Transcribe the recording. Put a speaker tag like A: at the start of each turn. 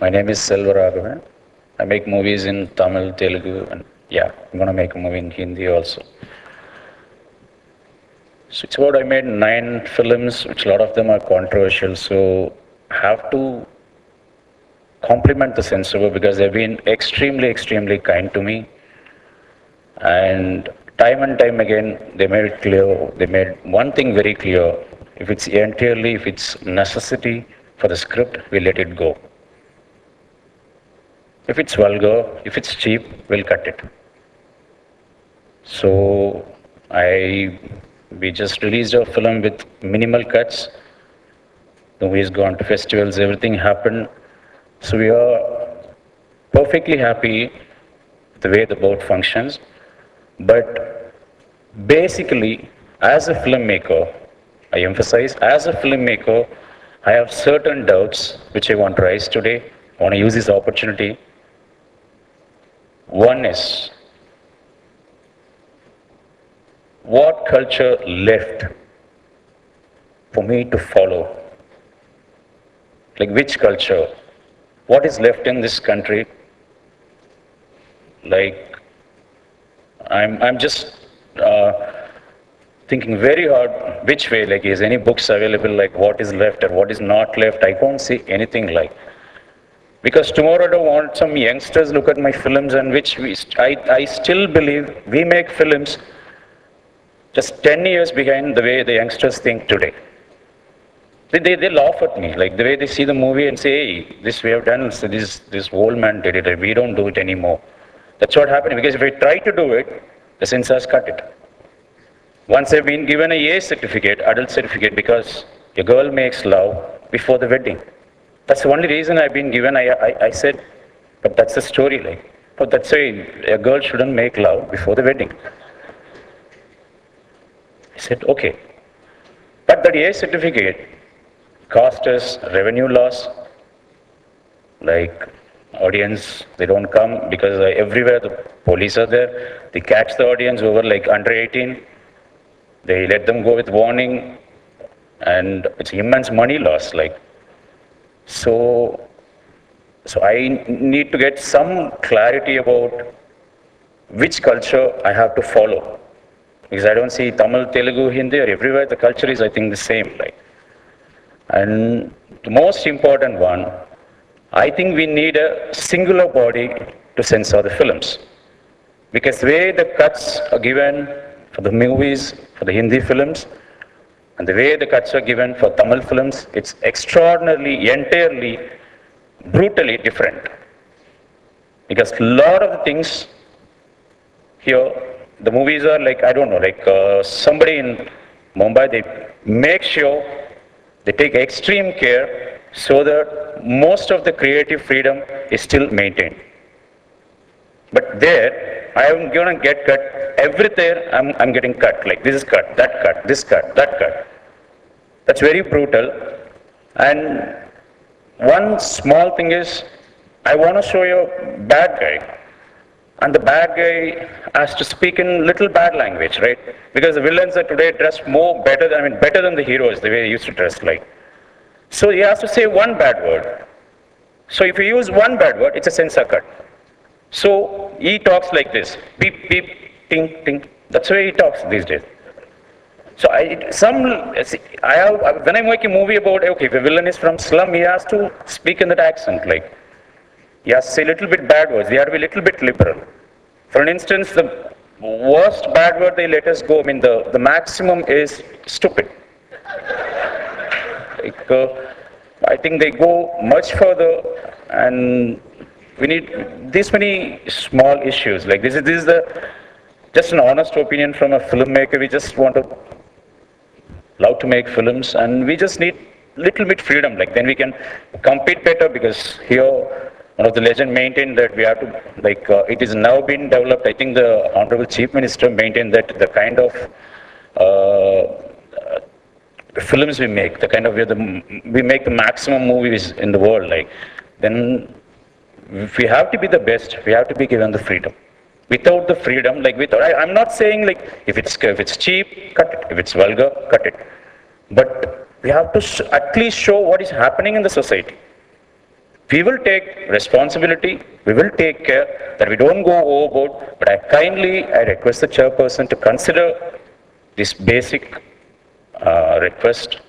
A: My name is Selvaraghavan. I make movies in Tamil, Telugu, and yeah, I'm gonna make a movie in Hindi also. So it's about I made 9 films, which a lot of them are controversial. So I have to compliment the censor because they've been extremely kind to me. And time again, they made it clear. They made one thing very clear: if it's necessity for the script, we let it go. If it's vulgar, if it's cheap, we'll cut it. So we just released a film with minimal cuts. The movie's gone to festivals, everything happened. So we are perfectly happy the way the boat functions. But basically, as a filmmaker, I emphasize, as a filmmaker, I have certain doubts which I want to raise today. I want to use this opportunity. One is, what culture left for me to follow? Like which culture? What is left in this country? Like, I'm just thinking very hard which way, like is any books available, like what is left or what is not left? I don't see anything like. Because tomorrow I don't want some youngsters look at my films and I still believe we make films just 10 years behind the way the youngsters think today. They laugh at me, like the way they see the movie and say, hey, this we have done, so this old man did it, we don't do it anymore. That's what happened, because if I try to do it, the censors cut it. Once I've been given a A certificate, adult certificate, because a girl makes love before the wedding. That's the only reason I've been given. I said, but that's the story, like. But that's why a girl shouldn't make love before the wedding. I said, okay. But that A certificate cost us revenue loss, like audience, they don't come because everywhere the police are there. They catch the audience over like under 18. They let them go with warning, and it's immense money loss. Like, so I need to get some clarity about which culture I have to follow, because I don't see Tamil, Telugu, Hindi, or everywhere the culture is, I think, the same. Like, and the most important one, I think we need a singular body to censor the films, because the way the cuts are given for the movies, for the Hindi films, and the way the cuts are given for Tamil films, it's extraordinarily, entirely, brutally different. Because a lot of the things here, the movies are like, I don't know, like somebody in Mumbai, they make sure they take extreme care so that most of the creative freedom is still maintained. But there, I am going to get cut. Everywhere I'm getting cut. Like this is cut, that cut, this cut, that cut. That's very brutal. And one small thing is, I want to show you a bad guy. And the bad guy has to speak in little bad language, right? Because the villains are today dressed better than the heroes, the way they used to dress like. So he has to say one bad word. So if you use one bad word, it's a censor cut. So he talks like this, beep, beep, ting, ting. That's the way he talks these days. So when I'm making a movie about, okay, if a villain is from slum, he has to speak in that accent, like, he has to say a little bit bad words. They have to be a little bit liberal. For instance, the worst bad word they let us go, I mean, the maximum is stupid. Like, I think they go much further, and we need this many small issues. Like this is just an honest opinion from a filmmaker. We just want to love to make films, and we just need little bit freedom. Like then we can compete better, because here one of the legend maintained that we have to, like, it is now been developed. I think the Honorable Chief Minister maintained that the kind of films we make, the kind of we make the maximum movies in the world. Like, then if we have to be the best, we have to be given the freedom. Without the freedom, like I'm not saying like if it's cheap, cut it. If it's vulgar, cut it. But we have to at least show what is happening in the society. We will take responsibility, we will take care that we don't go overboard, but I request the chairperson to consider this basic request